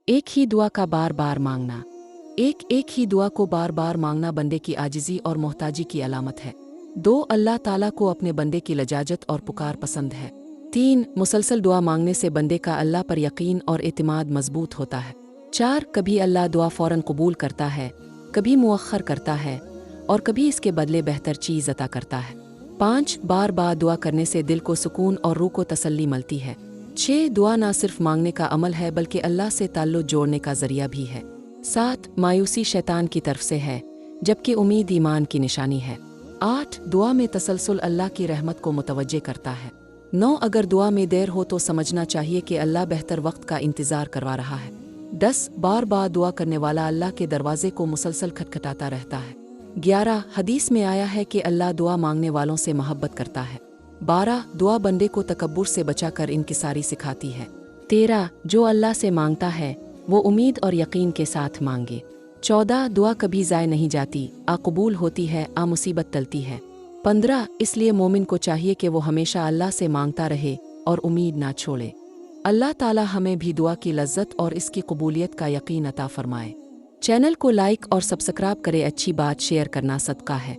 एक ही दुआ का बार बार मांगना। एक ही दुआ को बार बार मांगना बंदे की आजिज़ी और मोहताजी की अलामत है। 2 अल्लाह ताला को अपने बंदे की लजाजत और पुकार पसंद है। 3 मुसलसल दुआ मांगने से बंदे का अल्लाह पर यकीन और एतमाद मजबूत होता है। 4 कभी अल्लाह दुआ फ़ौरन कबूल करता है, कभी मुअख्खर करता है और कभी इसके बदले बेहतर चीज़ अता करता है। 5 बार बार दुआ करने से दिल को सुकून और रूह को तसल्ली मिलती है। 6 दुआ ना सिर्फ मांगने का अमल है बल्कि अल्लाह से ताल्लुक़ जोड़ने का ज़रिया भी है। 7 मायूसी शैतान की तरफ से है जबकि उम्मीद ईमान की निशानी है। 8 दुआ में तसलसल अल्लाह की रहमत को मुतवज्जे करता है। 9 अगर दुआ में देर हो तो समझना चाहिए कि अल्लाह बेहतर वक्त का इंतज़ार करवा रहा है। 10 बार बार दुआ करने वाला अल्लाह के दरवाजे को मुसलसल खटखटाता रहता है। 11 हदीस में आया है कि अल्लाह दुआ मांगने वालों से मोहब्बत करता है। 12 दुआ बंदे को तकब्बुर से बचाकर इनकिसारी सिखाती है। 13 जो अल्लाह से मांगता है वो उम्मीद और यकीन के साथ मांगे। 14 दुआ कभी ज़ाय नहीं जाती, आ कबूल होती है, आ मुसीबत टलती है। 15 इसलिए मोमिन को चाहिए कि वो हमेशा अल्लाह से मांगता रहे और उम्मीद ना छोड़े। अल्लाह ताला हमें भी दुआ की लज्जत और इसकी कबूलियत का यकीन अता फरमाए। चैनल को लाइक और सब्सक्राइब करें। अच्छी बात शेयर करना सदका है।